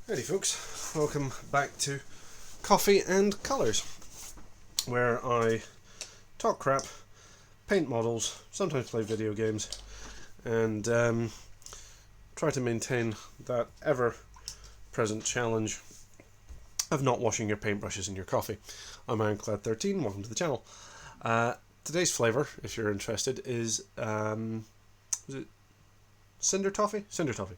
Howdy folks, welcome back to Coffee and Colours, where I talk crap, paint models, sometimes play video games, and try to maintain that ever-present challenge of not washing your paintbrushes in your coffee. I'm Ironclad13, welcome to the channel. Today's flavour, if you're interested, is it Cinder Toffee? Cinder Toffee.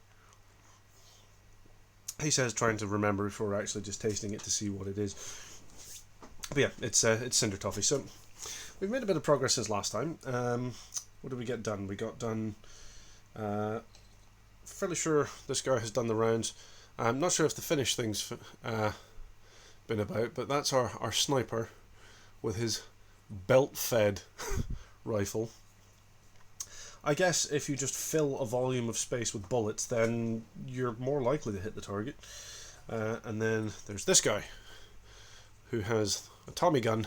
He says trying to remember before actually just tasting it to see what it is. But yeah, it's Cinder Toffee. So we've made a bit of progress since last time. What did we get done? We got done... fairly sure this guy has done the rounds. I'm not sure if the finished thing's been about, but that's our sniper with his belt-fed rifle. I guess if you just fill a volume of space with bullets, then you're more likely to hit the target. And then there's this guy, who has a Tommy gun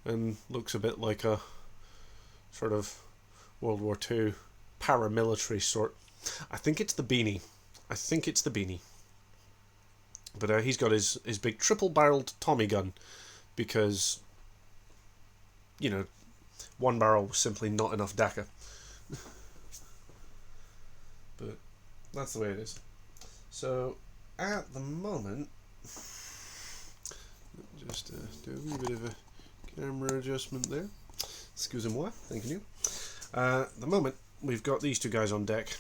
and looks a bit like a sort of World War II paramilitary sort. I think it's the beanie. But he's got his big triple-barreled Tommy gun because, you know, one barrel was simply not enough DACA. But that's the way it is. So at the moment, just do a wee bit of a camera adjustment there. Excusez-moi, thank you. At the moment, we've got these two guys on deck.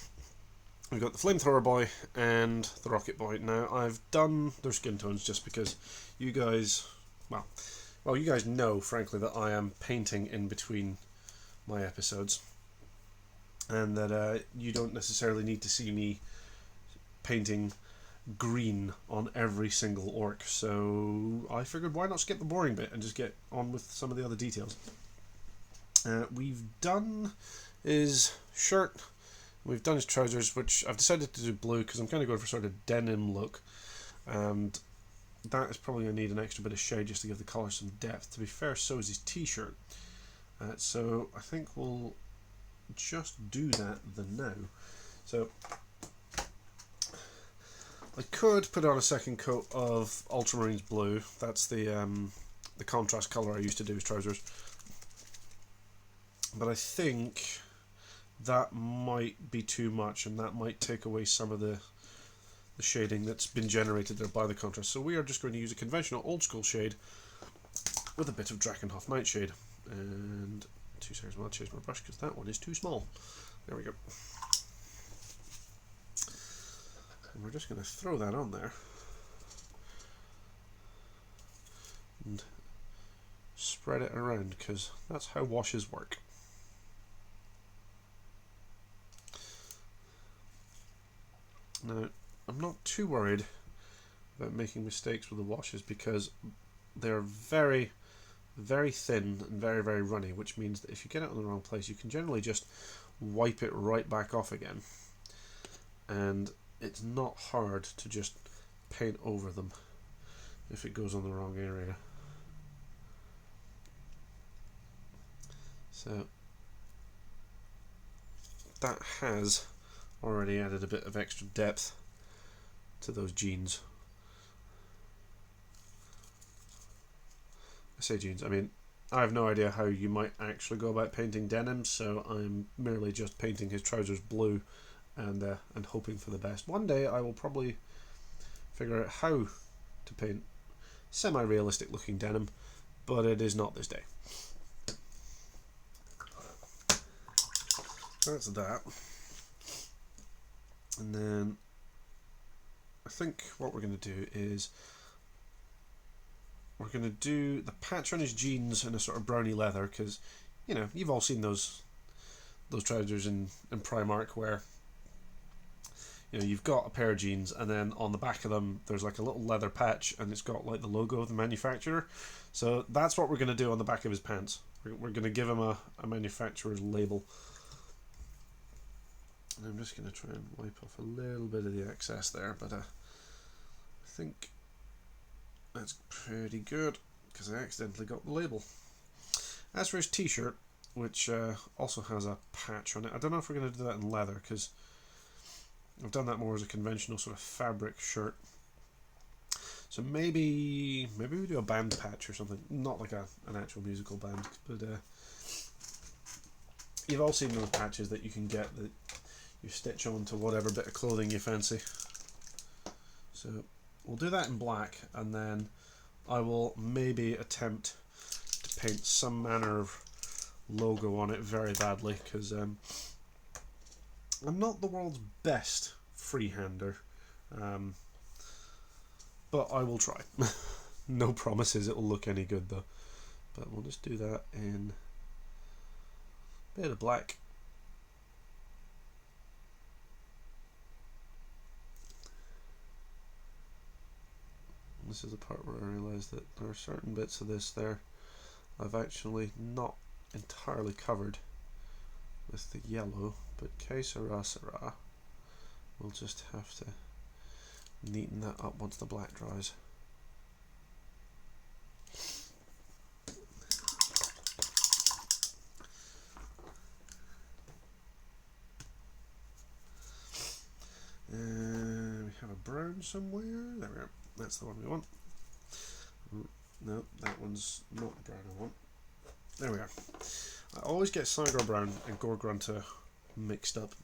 We've got the Flamethrower Boy and the Rocket Boy. Now, I've done their skin tones just because you guys, well, you guys know, frankly, that I am painting in between my episodes. And that you don't necessarily need to see me painting green on every single orc. So I figured why not skip the boring bit and just get on with some of the other details. We've done his shirt, we've done his trousers, which I've decided to do blue because I'm kind of going for sort of denim look. And that is probably going to need an extra bit of shade just to give the colour some depth. To be fair, so is his t-shirt. So I think we'll just do that now. So I could put on a second coat of Ultramarines blue. That's the contrast colour I used to do his trousers. But I think that might be too much, and that might take away some of the shading that's been generated there by the contrast. So we are just going to use a conventional old school shade with a bit of Drakenhof Nightshade. And 2 seconds while I change my brush because that one is too small. There we go. And we're just going to throw that on there and spread it around because that's how washes work. Now, I'm not too worried about making mistakes with the washes because they're very thin and very runny, which means that if you get it on the wrong place, you can generally just wipe it right back off again, and it's not hard to just paint over them if it goes on the wrong area. So that has already added a bit of extra depth to those jeans. I say jeans, I mean, I have no idea how you might actually go about painting denim, so I'm merely just painting his trousers blue and hoping for the best. One day I will probably figure out how to paint semi-realistic looking denim, but it is not this day. That's that. And then I think what we're going to do is we're going to do the patch on his jeans in a sort of browny leather because, you know, you've all seen those trousers in Primark where, you know, you've got a pair of jeans and then on the back of them there's like a little leather patch and it's got like the logo of the manufacturer. So that's what we're going to do on the back of his pants. We're going to give him a manufacturer's label. And I'm just going to try and wipe off a little bit of the excess there, but I think that's pretty good because I accidentally got the label. As for his t-shirt, which also has a patch on it, I don't know if we're going to do that in leather because I've done that more as a conventional sort of fabric shirt. So maybe we do a band patch or something. Not like an actual musical band, but you've all seen those patches that you can get that you stitch onto whatever bit of clothing you fancy. So we'll do that in black, and then I will maybe attempt to paint some manner of logo on it very badly, because I'm not the world's best freehander, but I will try. No promises it'll look any good though, but we'll just do that in a bit of black. This is the part where I realised that there are certain bits of this there I've actually not entirely covered with the yellow, but que sera sera. We'll just have to neaten that up once the black dries. We have a brown somewhere. There we are. That's the one we want. No, that one's not the brown I want. There we are. I always get Cygor Brown and Gore-Grunta mixed up.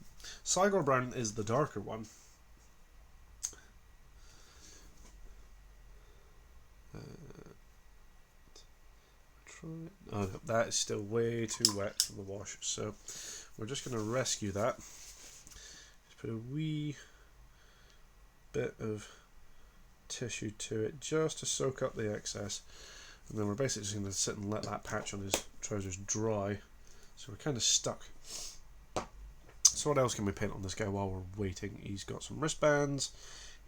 Cygor Brown is the darker one. Oh no, that is still way too wet from the wash, so we're just going to rescue that. Just put a wee bit of tissue to it just to soak up the excess, and then we're basically just going to sit and let that patch on his trousers dry, so we're kind of stuck. So what else can we paint on this guy while we're waiting? He's got some wristbands,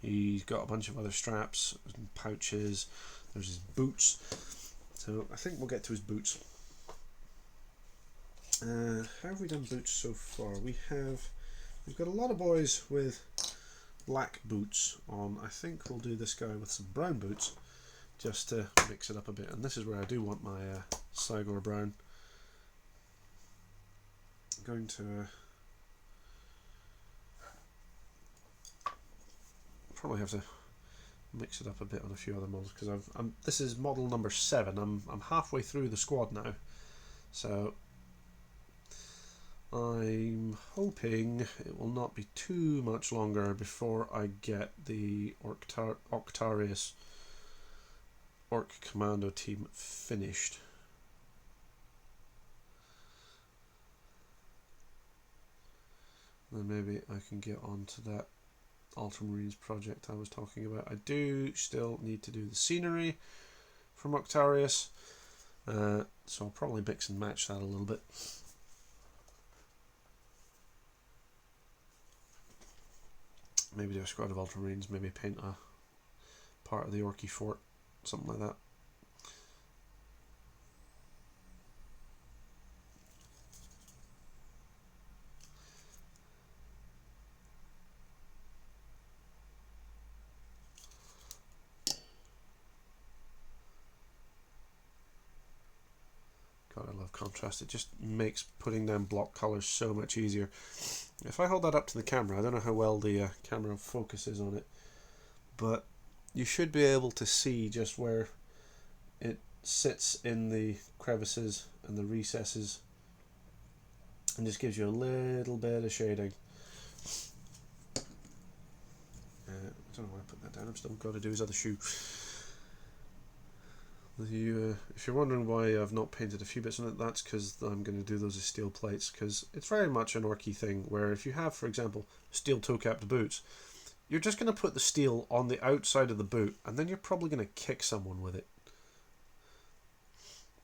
he's got a bunch of other straps and pouches, there's his boots, so I think we'll get to his boots. How have we done boots so far? We've got a lot of boys with black boots on. I think we'll do this guy with some brown boots just to mix it up a bit, and this is where I do want my Cygor Brown. I'm going to probably have to mix it up a bit on a few other models, because this is model number 7. I'm halfway through the squad now, so I'm hoping it will not be too much longer before I get the Octarius Orc Commando team finished. Then maybe I can get on to that Ultramarines project I was talking about. I do still need to do the scenery from Octarius, so I'll probably mix and match that a little bit. Maybe do a squad of Ultramarines, maybe paint a part of the Orky fort, something like that. God, I love contrast. It just makes putting down block colours so much easier. If I hold that up to the camera, I don't know how well the camera focuses on it, but you should be able to see just where it sits in the crevices and the recesses, and just gives you a little bit of shading. I don't know why I put that down. I've still got to do his other shoe. If you're wondering why I've not painted a few bits on it, that's because I'm going to do those as steel plates, because it's very much an Orky thing, where if you have, for example, steel toe-capped boots, you're just going to put the steel on the outside of the boot, and then you're probably going to kick someone with it.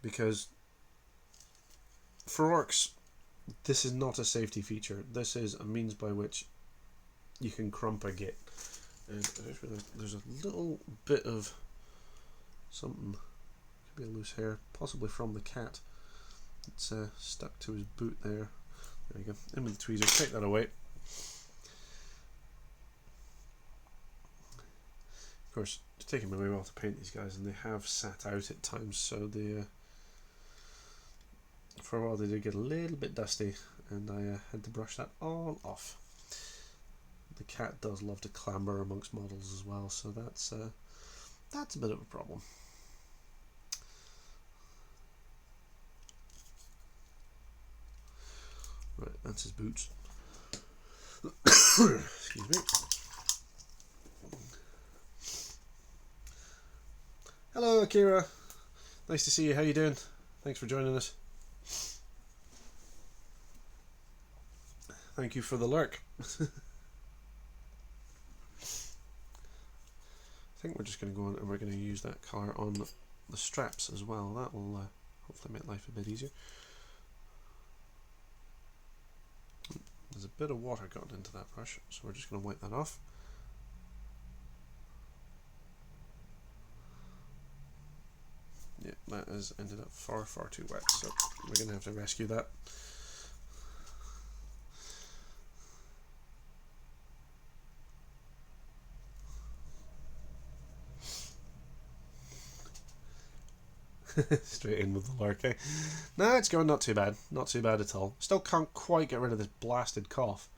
Because for orcs, this is not a safety feature. This is a means by which you can crump a git. And there's a little bit of something. Could be a loose hair, possibly from the cat. It's stuck to his boot there. There you go. In with the tweezers. Take that away. Of course, it's taken me a while to paint these guys, and they have sat out at times, so the for a while they did get a little bit dusty, and I had to brush that all off. The cat does love to clamber amongst models as well, so that's That's a bit of a problem. Right, that's his boots. Excuse me. Hello, Akira. Nice to see you. How you doing? Thanks for joining us. Thank you for the lurk. I think we're just going to go on and we're going to use that colour on the straps as well. That will hopefully make life a bit easier. There's a bit of water gotten into that brush, so we're just going to wipe that off. Yeah, that has ended up far too wet, so we're going to have to rescue that. Straight in with the lurk, eh? No, it's going not too bad. Not too bad at all. Still can't quite get rid of this blasted cough.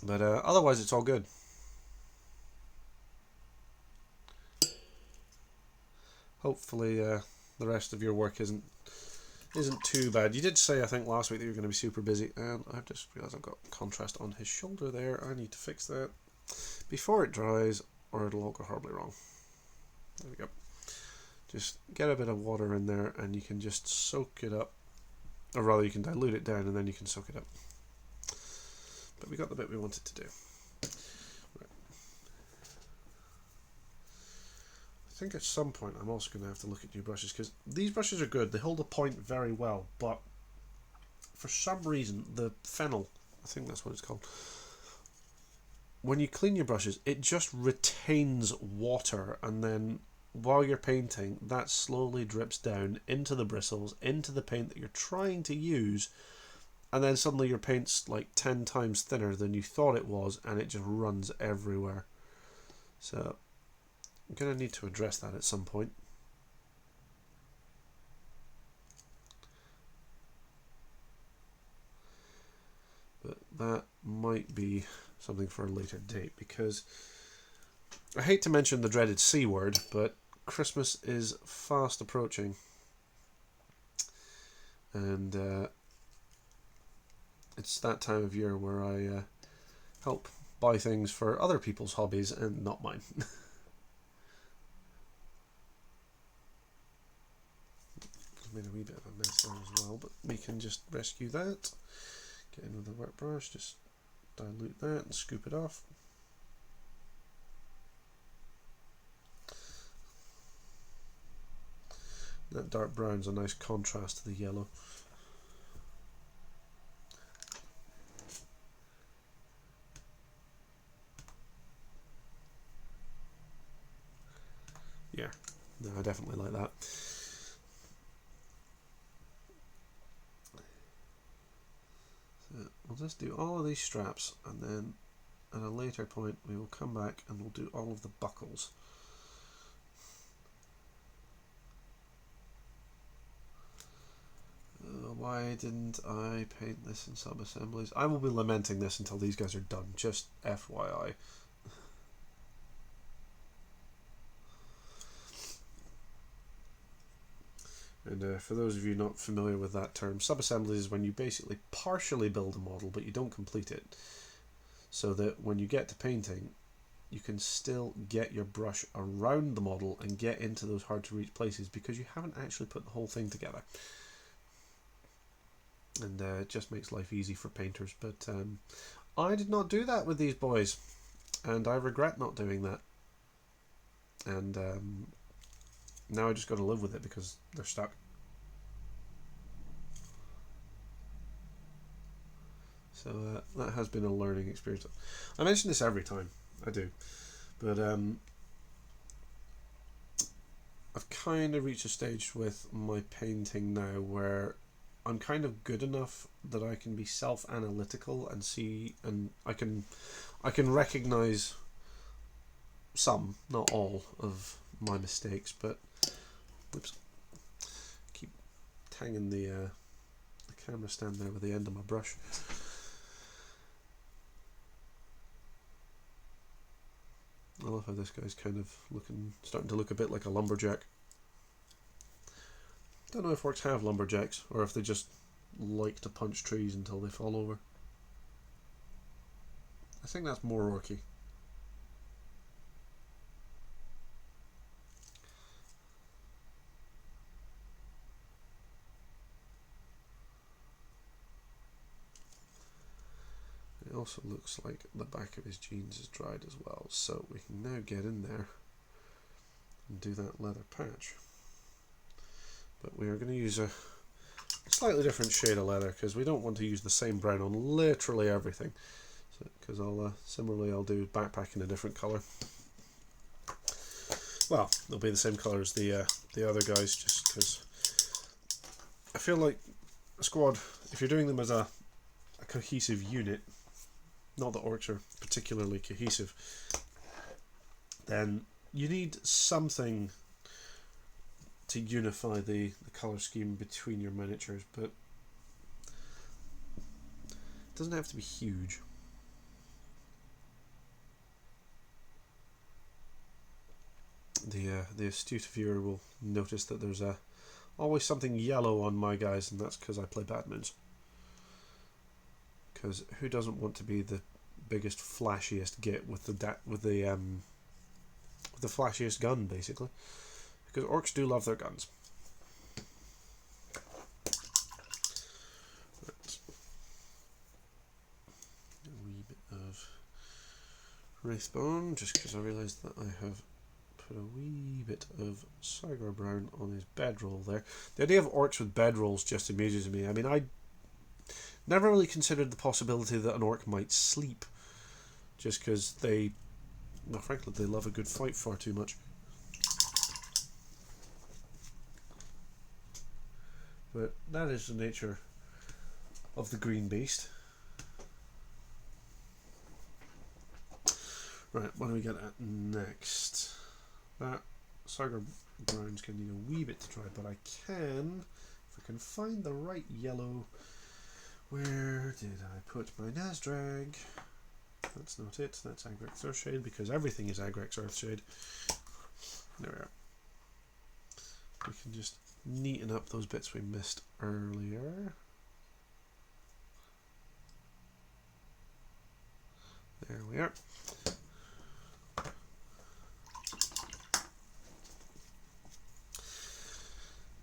But otherwise it's all good. Hopefully the rest of your work isn't too bad. You did say, I think, last week that you were going to be super busy, and I've just realised I've got contrast on his shoulder there. I need to fix that before it dries, or it'll all go horribly wrong. There we go. Just get a bit of water in there and you can just soak it up, or rather you can dilute it down and then you can soak it up. But we got the bit we wanted to do. Right. I think at some point I'm also going to have to look at new brushes, because these brushes are good, they hold a point very well, but for some reason the fennel, I think that's what it's called, when you clean your brushes it just retains water, and then while you're painting that slowly drips down into the bristles, into the paint that you're trying to use, and then suddenly your paint's like 10 times thinner than you thought it was, and it just runs everywhere. So I'm going to need to address that at some point. But that might be something for a later date, because I hate to mention the dreaded C word, but Christmas is fast approaching, and it's that time of year where I help buy things for other people's hobbies and not mine. Made a wee bit of a mess there as well, but we can just rescue that. Get in with the wet brush, just dilute that and scoop it off. That dark brown's a nice contrast to the yellow. Yeah, no, I definitely like that. So we'll just do all of these straps, and then at a later point we will come back and we'll do all of the buckles. Why didn't I paint this in Subassemblies? I will be lamenting this until these guys are done, just FYI. And for those of you not familiar with that term, Subassemblies is when you basically partially build a model but you don't complete it, so that when you get to painting you can still get your brush around the model and get into those hard to reach places because you haven't actually put the whole thing together. And it just makes life easy for painters, but I did not do that with these boys, and I regret not doing that, and now I just got to live with it because they're stuck. So that has been a learning experience. I mention this every time, I do, but I've kind of reached a stage with my painting now where I'm kind of good enough that I can be self-analytical and see, and I can recognize some, not all, of my mistakes. But whoops, keep tanging the camera stand there with the end of my brush. love how this guy's kind of starting to look a bit like a lumberjack. Don't know if orcs have lumberjacks or if they just like to punch trees until they fall over. I think that's more orky. It also looks like the back of his jeans is dried as well, so we can now get in there and do that leather patch. But we are going to use a slightly different shade of leather because we don't want to use the same brown on literally everything. Because similarly I'll do backpack in a different colour. Well, they'll be the same colour as the other guys, just because I feel like a squad, if you're doing them as a cohesive unit, not that orcs are particularly cohesive, then you need something to unify the colour scheme between your miniatures, but it doesn't have to be huge. The astute viewer will notice that there's always something yellow on my guys, and that's because I play bad moons. Because who doesn't want to be the biggest, flashiest git with the flashiest gun, basically? Because orcs do love their guns. Right. A wee bit of wraithbone, just because I realised that I have put a wee bit of Sagar brown on his bedroll there. The idea of orcs with bedrolls just amuses me. I mean, I never really considered the possibility that an orc might sleep, just because they, well, frankly, they love a good fight far too much. But that is the nature of the green beast. Right, what do we get at next? That Sagar brown's going to need a wee bit to dry, but I can, if I can find the right yellow. Where did I put my Nasdrag? That's not it, that's Agrex Earthshade, because everything is Agrex Earthshade. There we are. We can just neaten up those bits we missed earlier. There we are.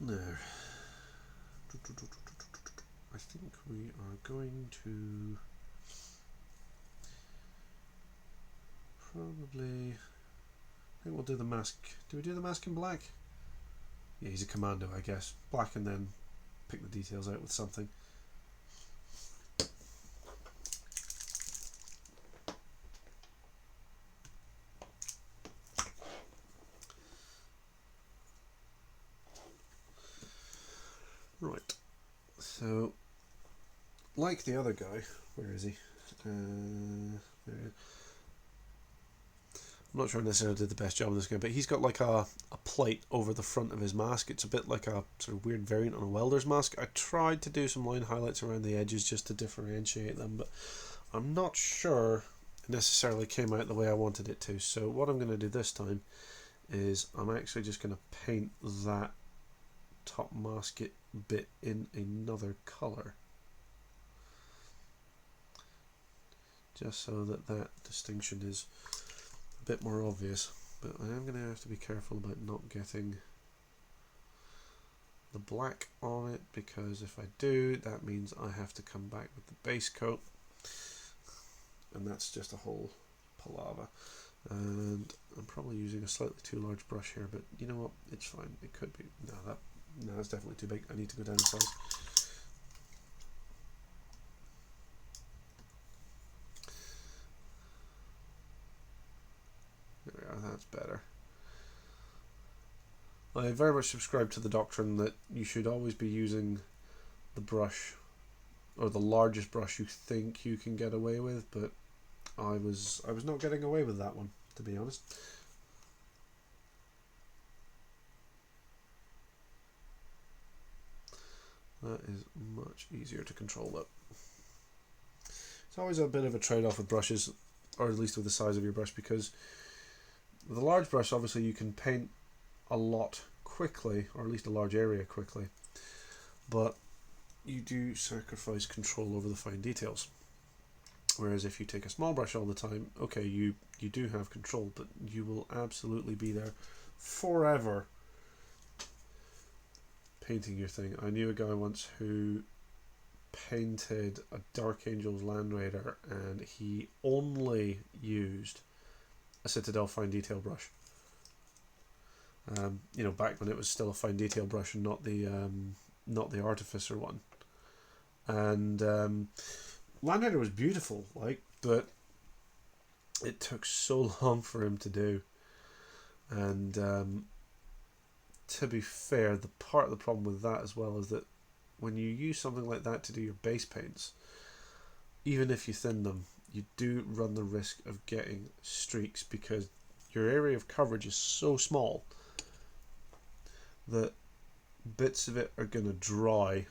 Now, I think we are going to probably, I think we'll do the mask. Do we do the mask in black? Yeah, he's a commando, I guess. Black, and then pick the details out with something. Right. So, like the other guy, where is he? There he is. I'm not sure I necessarily did the best job on this guy, but he's got like a plate over the front of his mask. It's a bit like a sort of weird variant on a welder's mask. I tried to do some line highlights around the edges just to differentiate them, but I'm not sure it necessarily came out the way I wanted it to. So what I'm going to do this time is I'm actually just going to paint that top mask bit in another colour, just so that that distinction is a bit more obvious. But I am going to have to be careful about not getting the black on it, because if I do, that means I have to come back with the base coat, and that's just a whole palaver. And I'm probably using a slightly too large brush here, but you know what, it's fine. It could be, no, that's definitely too big. I need to go down in size. There we are, that's better. I very much subscribe to the doctrine that you should always be using the brush, or the largest brush you think you can get away with, but I was not getting away with that one, to be honest. That is much easier to control though. It's always a bit of a trade-off with brushes, or at least with the size of your brush, because With a large brush, obviously you can paint a lot quickly, or at least a large area quickly, but you do sacrifice control over the fine details. Whereas if you take a small brush all the time, okay, you do have control, but you will absolutely be there forever painting your thing. I knew a guy once who painted a Dark Angels Land Raider, and he only used a Citadel fine detail brush. You know, back when it was still a fine detail brush and not the Artificer one. And Land Raider was beautiful, like, but it took so long for him to do. And to be fair, the part of the problem with that as well is that when you use something like that to do your base paints, even if you thin them, you do run the risk of getting streaks, because your area of coverage is so small that bits of it are going to dry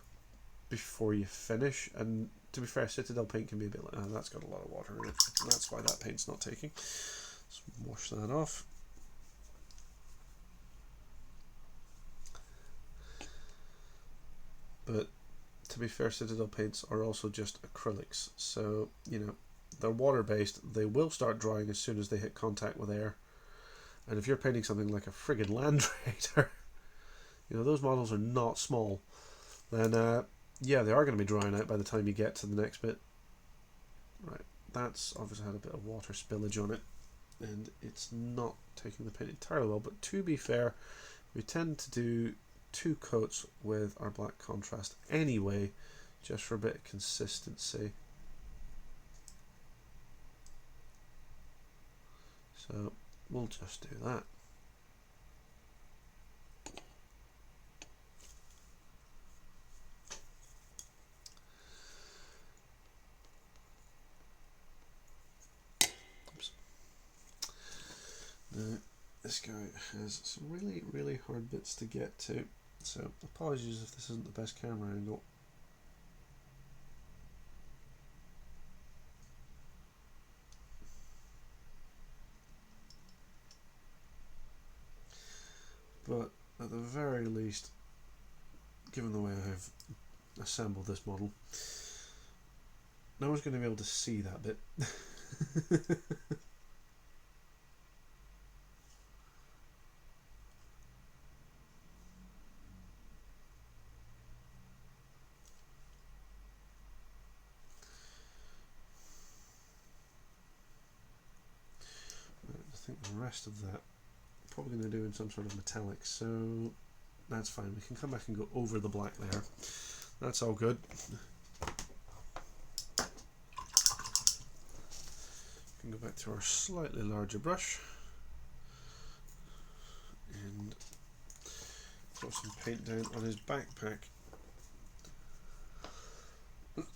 before you finish. And to be fair, Citadel paint can be a bit like, oh, that's got a lot of water in it. That's why that paint's not taking. Let's wash that off. But to be fair, Citadel paints are also just acrylics, so you know they're water based. They will start drying as soon as they hit contact with air. And if you're painting something like a friggin' Land Raider, you know those models are not small, then yeah, they are going to be drying out by the time you get to the next bit. Right, that's obviously had a bit of water spillage on it, and it's not taking the paint entirely well. But to be fair, we tend to do 2 coats with our black contrast anyway, just for a bit of consistency. So we'll just do that. Oops. Now, this guy has some really hard bits to get to, so apologies if this isn't the best camera angle. But at the very least, given the way I have assembled this model, no one's going to be able to see that bit. I think the rest of that I'm probably going to do in some sort of metallic, so that's fine. We can come back and go over the black there. That's all good. We can go back to our slightly larger brush and throw some paint down on his backpack.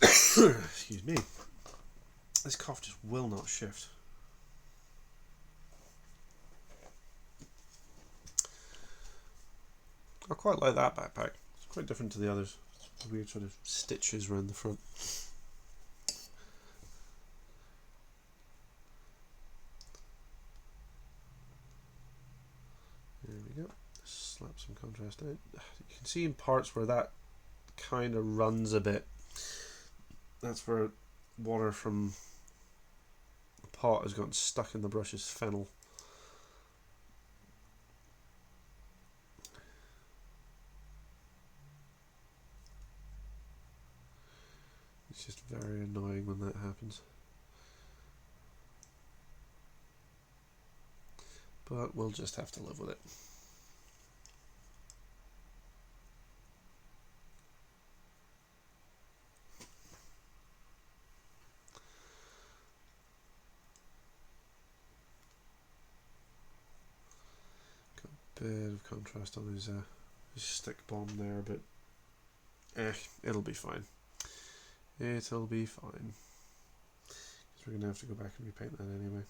Excuse me. This cough just will not shift. I quite like that backpack. It's quite different to the others. It's weird sort of stitches around the front. There we go. Slap some contrast out. You can see in parts where that kind of runs a bit. That's where water from the pot has gotten stuck in the brush's fennel. It's just very annoying when that happens. But we'll just have to live with it. Got a bit of contrast on his stick bomb there, but it'll be fine. It'll be fine. Because we're going to have to go back and repaint that anyway.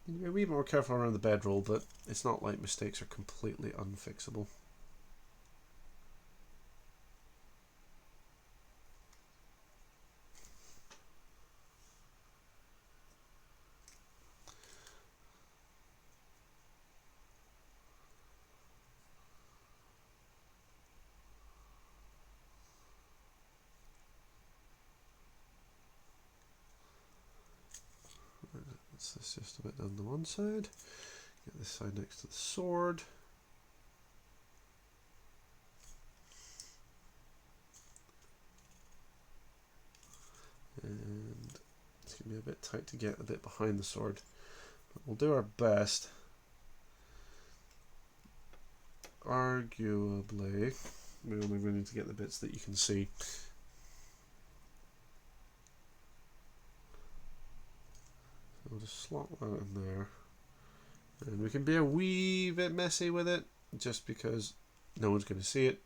You can be a wee more careful around the bedroll, but it's not like mistakes are completely unfixable. adjust this just a bit on the one side. Get this side next to the sword. And it's going to be a bit tight to get a bit behind the sword. But we'll do our best. Arguably, we only really need to get the bits that you can see. So we'll just slot that in there. And we can be a wee bit messy with it, just because no one's going to see it.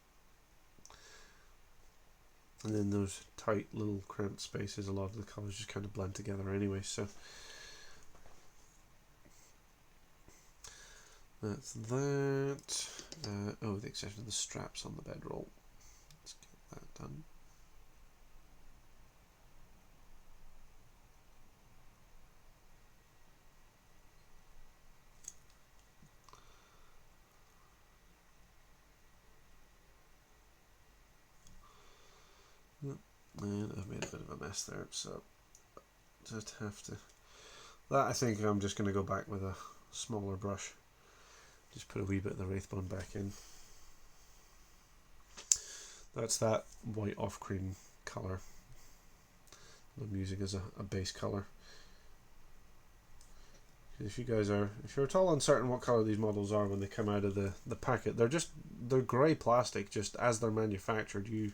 And then those tight little cramped spaces, a lot of the colours just kind of blend together anyway, so that's that. Oh, the exception of the straps on the bedroll. Let's get that done. And I've made a bit of a mess there, so just have to... That I think I'm just going to go back with a smaller brush. Just put a wee bit of the Wraithbone back in. That's that white off cream colour I'm using as a base colour. If you're at all uncertain what colour these models are when they come out of the packet, they're grey plastic. Just as they're manufactured, you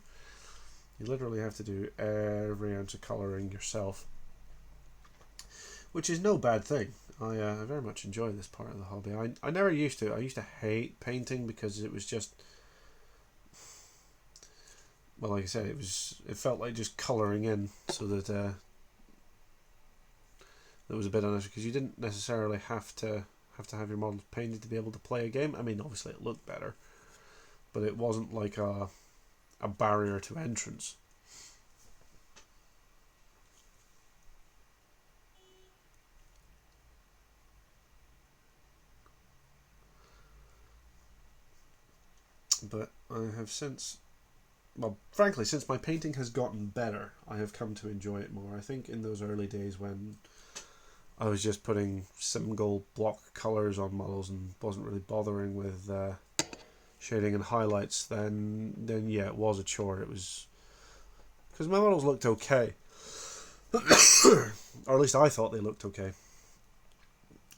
literally have to do every ounce of colouring yourself, which is no bad thing. I very much enjoy this part of the hobby. I never used to. I used to hate painting because it was just, well, like I said, it felt like just colouring in, so that that was a bit unnecessary, because you didn't necessarily have to have your models painted to be able to play a game. I mean, obviously it looked better, but it wasn't like a barrier to entrance. But I have since, well, frankly, since my painting has gotten better, I have come to enjoy it more. I think in those early days when I was just putting single block colours on models and wasn't really bothering with shading and highlights, then yeah, it was a chore. It was because my models looked okay, or at least I thought they looked okay,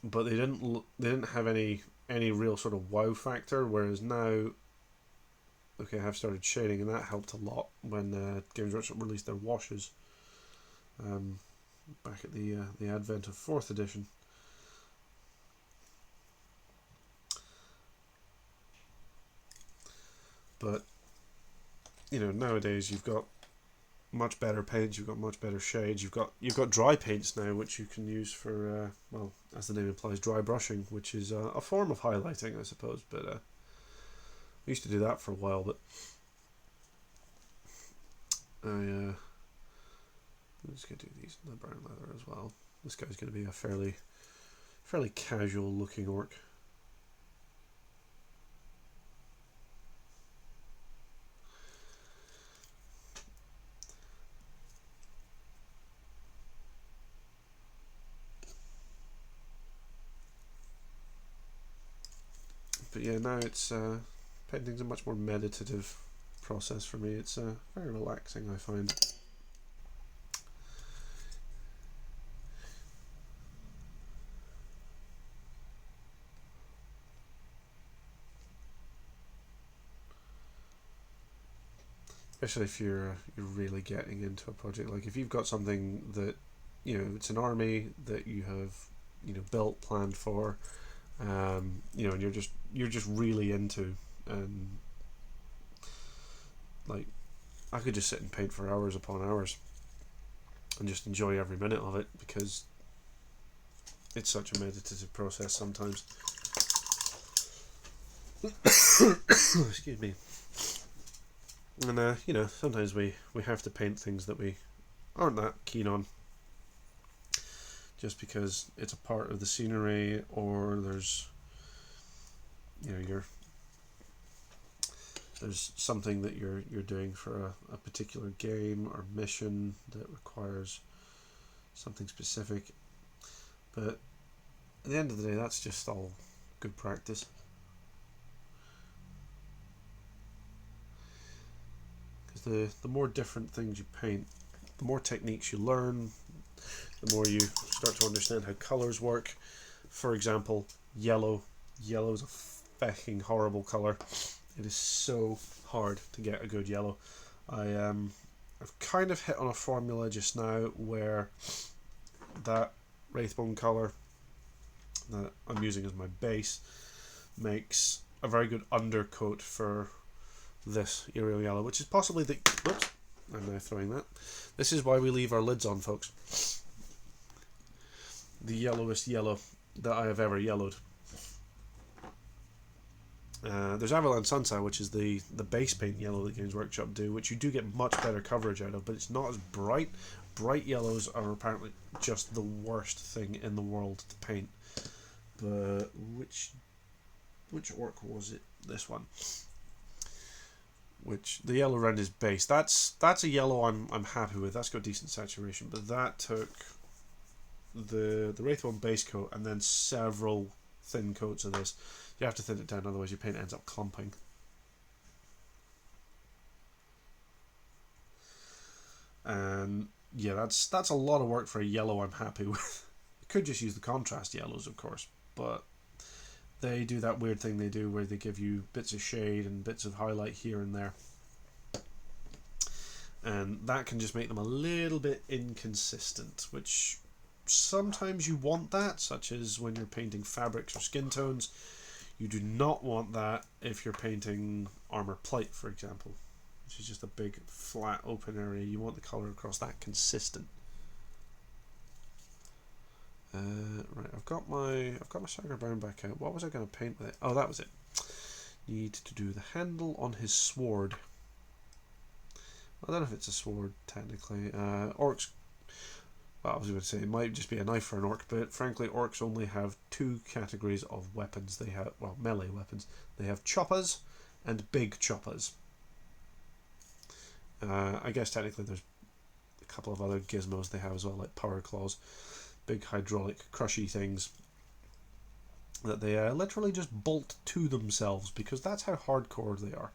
but they didn't have any real sort of wow factor. Whereas now, okay, I have started shading, and that helped a lot when Games Workshop released their washes back at the advent of 4th edition. But you know, nowadays you've got much better paints, you've got much better shades, you've got dry paints now, which you can use for well, as the name implies, dry brushing, which is a form of highlighting, I suppose. But I used to do that for a while, but I'm just going to do these in the brown leather as well. This guy's going to be a fairly casual looking orc. But yeah, now it's painting's a much more meditative process for me. It's very relaxing, I find. Especially if you're really getting into a project. Like if you've got something that, you know, it's an army that you have, you know, built, planned for, you know, and you're just really into, and like I could just sit and paint for hours upon hours and just enjoy every minute of it, because it's such a meditative process sometimes. Excuse me. And you know, sometimes we have to paint things that we aren't that keen on, just because it's a part of the scenery, or there's, you know, there's something that you're doing for a particular game or mission that requires something specific. But at the end of the day, that's just all good practice. Because the more different things you paint, the more techniques you learn, the more you start to understand how colours work. For example, yellow. Yellow is a fucking horrible colour. It is so hard to get a good yellow. I've kind of hit on a formula just now where that Wraithbone colour that I'm using as my base makes a very good undercoat for this Aerial Yellow, which is possibly the... Oops, I'm now throwing that. This is why we leave our lids on, folks. The yellowest yellow that I have ever yellowed. There's Avalon Sunshine, which is the base paint yellow that Games Workshop do, which you do get much better coverage out of, but it's not as bright. Bright yellows are apparently just the worst thing in the world to paint. But which orc was it? This one. Which the yellow around his base. That's a yellow I'm happy with. That's got decent saturation, but that took the Wraithbone base coat and then several thin coats of this. You have to thin it down, otherwise your paint ends up clumping. And yeah, that's a lot of work for a yellow I'm happy with. You could just use the contrast yellows, of course, but they do that weird thing they do where they give you bits of shade and bits of highlight here and there. And that can just make them a little bit inconsistent, which sometimes you want that, such as when you're painting fabrics or skin tones. You do not want that if you're painting armor plate, for example, which is just a big flat open area. You want the colour across that consistent. Right, I've got my Sagar Brown back out. What was I going to paint with it? Oh, that was it. Need to do the handle on his sword. I don't know if it's a sword technically. Orcs. Well, I was going to say it might just be a knife for an orc, but frankly, orcs only have two categories of weapons. They have, well, melee weapons. They have choppers and big choppers. I guess technically there's a couple of other gizmos they have as well, like power claws, big hydraulic crushy things that they literally just bolt to themselves because that's how hardcore they are.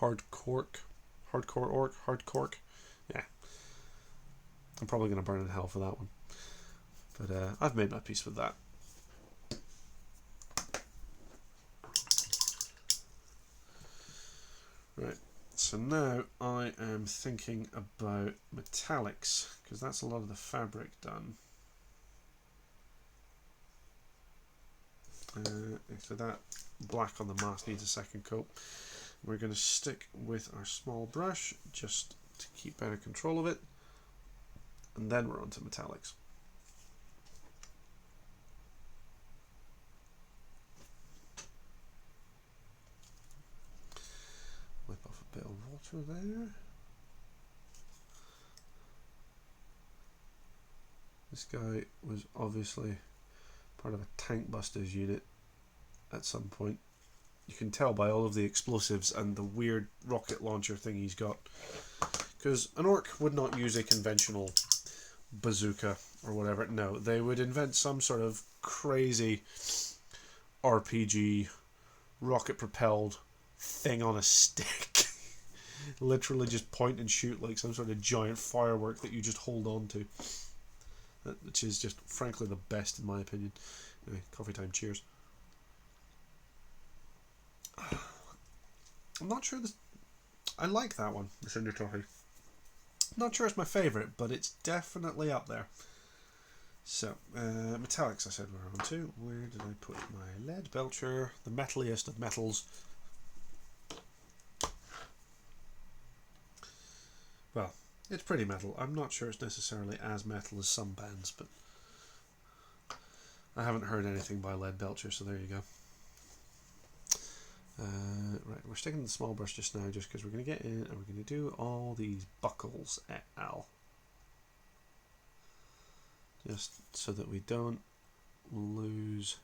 Hardcore orc, hardcore. Yeah. I'm probably going to burn in hell for that one. But I've made my peace with that. Right, so now I am thinking about metallics, because that's a lot of the fabric done. So that black on the mask needs a second coat. We're going to stick with our small brush just to keep better control of it. And then we're on to metallics. Wipe off a bit of water there. This guy was obviously part of a tank busters unit at some point. You can tell by all of the explosives and the weird rocket launcher thing he's got. Because an orc would not use a conventional bazooka or whatever. No, they would invent some sort of crazy RPG rocket propelled thing on a stick. Literally just point and shoot like some sort of giant firework that you just hold on to. Which is just frankly the best in my opinion. Anyway, coffee time, cheers. I'm not sure this... I like that one, the Cinder Toffee. Not sure it's my favourite, but it's definitely up there. So, metallics I said we're on to. Where did I put my lead belcher? The metaliest of metals. Well, it's pretty metal. I'm not sure it's necessarily as metal as some bands, but I haven't heard anything by lead belcher, so there you go. Right, we're sticking the small brush just now, just because we're going to get in and we're going to do all these buckles et al. Just so that we don't lose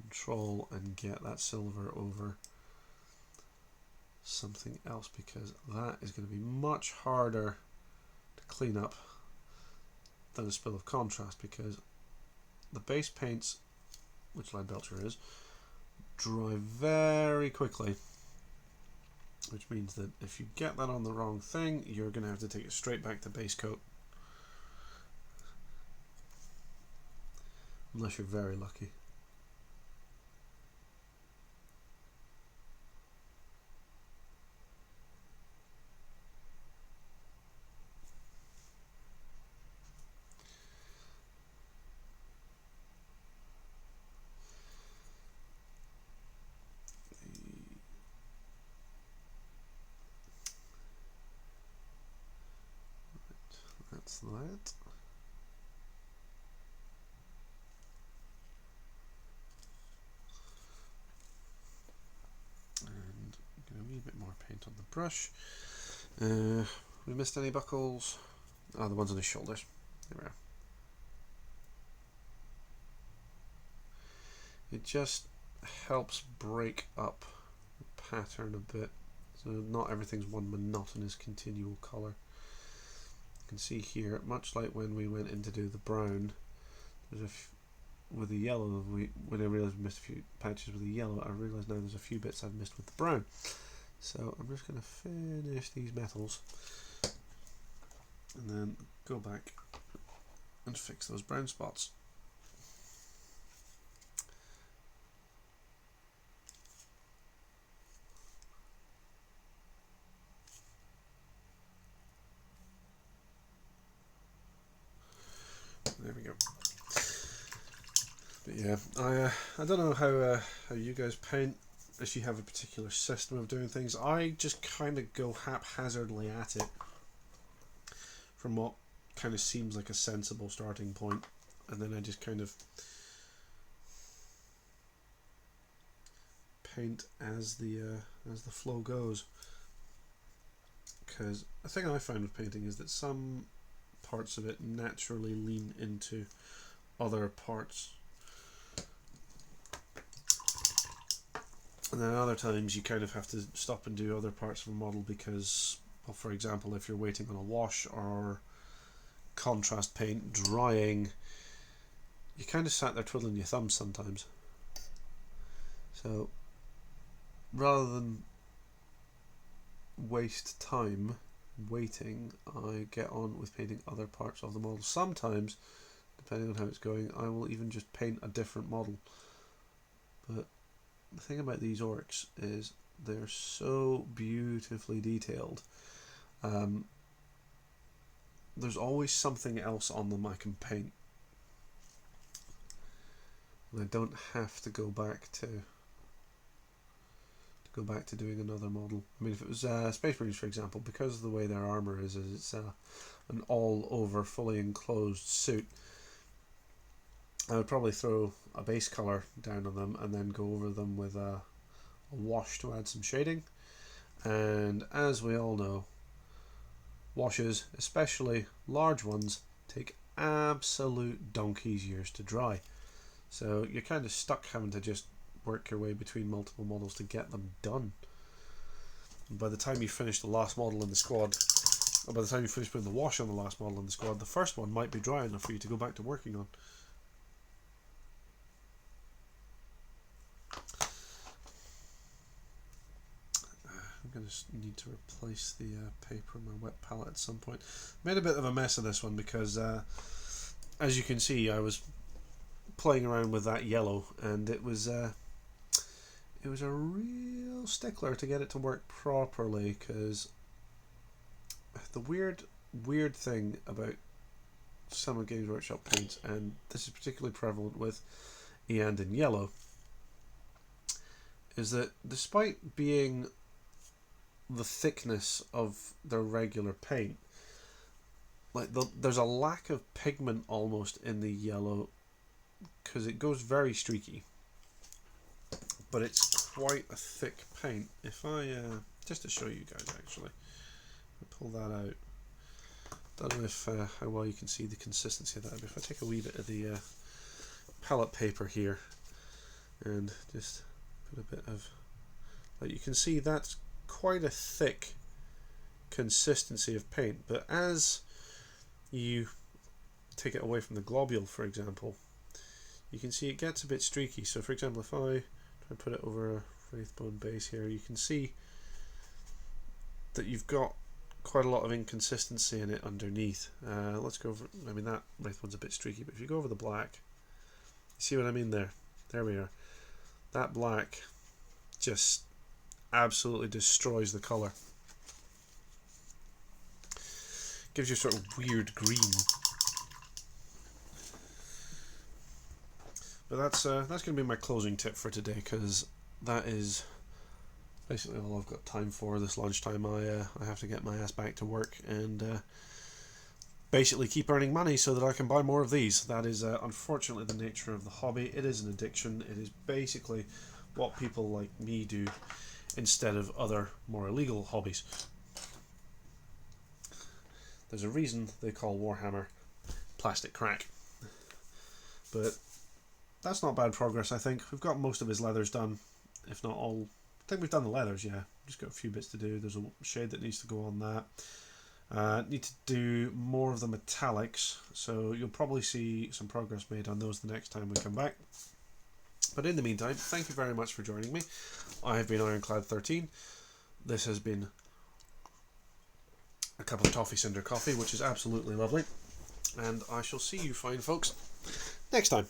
control and get that silver over something else, because that is going to be much harder to clean up than a spill of contrast, because the base paints, which Lead Belcher is, dry very quickly, which means that if you get that on the wrong thing, you're going to have to take it straight back to base coat, unless you're very lucky. That's that. And get a wee bit more paint on the brush. We missed any buckles? Oh, the ones on his shoulders. There we are. It just helps break up the pattern a bit, so not everything's one monotonous continual colour. You can see here, much like when we went in to do the brown, there's with the yellow, when I realised we missed a few patches with the yellow, I realised now there's a few bits I've missed with the brown. So I'm just going to finish these metals and then go back and fix those brown spots. There we go. But yeah, I don't know how you guys paint, if you have a particular system of doing things. I just kind of go haphazardly at it from what kind of seems like a sensible starting point, and then I just kind of paint as the flow goes. Because the thing I find with painting is that some parts of it naturally lean into other parts, and then other times you kind of have to stop and do other parts of a model because, well, for example, if you're waiting on a wash or contrast paint drying, you kind of sat there twiddling your thumbs sometimes. So rather than waste time waiting, I get on with painting other parts of the model. Sometimes, depending on how it's going, I will even just paint a different model. But the thing about these orcs is they're so beautifully detailed. There's always something else on them I can paint, and I don't have to go back to doing another model. I mean, if it was Space Marines, for example, because of the way their armour is it's an all-over, fully enclosed suit, I would probably throw a base colour down on them and then go over them with a wash to add some shading. And as we all know, washes, especially large ones, take absolute donkey's years to dry. So you're kind of stuck having to just work your way between multiple models to get them done. And by the time you finish the last model in the squad, or by the time you finish putting the wash on the last model in the squad, the first one might be dry enough for you to go back to working on. I'm going to need to replace the paper on my wet palette at some point. Made a bit of a mess of this one because, as you can see, I was playing around with that yellow, and it was a real stickler to get it to work properly. Because the weird thing about some of Games Workshop paints, and this is particularly prevalent with Eand in yellow, is that despite being the thickness of their regular paint, like there's a lack of pigment almost in the yellow, because it goes very streaky, but it's quite a thick paint. If I just to show you guys, actually, I'll pull that out. Don't know if how well you can see the consistency of that, but if I take a wee bit of the palette paper here and just put a bit of, like, you can see that's quite a thick consistency of paint, but as you take it away from the globule, for example, you can see it gets a bit streaky. So for example, if I try and put it over a wraithbone base here, you can see that you've got quite a lot of inconsistency in it underneath. Let's go over, I mean that wraithbone's a bit streaky, but if you go over the black, you see what I mean there? There we are. That black just absolutely destroys the colour. Gives you sort of weird green. But that's going to be my closing tip for today, because that is basically all I've got time for this lunchtime. I have to get my ass back to work and basically keep earning money so that I can buy more of these. That is unfortunately the nature of the hobby. It is an addiction. It is basically what people like me do instead of other more illegal hobbies. There's a reason they call Warhammer plastic crack. But that's not bad progress, I think. We've got most of his leathers done, if not all. I think we've done the leathers, yeah. Just got a few bits to do. There's a shade that needs to go on that. Need to do more of the metallics, so you'll probably see some progress made on those the next time we come back. But in the meantime, thank you very much for joining me. I have been Ironclad13. This has been a cup of toffee cinder coffee, which is absolutely lovely. And I shall see you fine folks next time.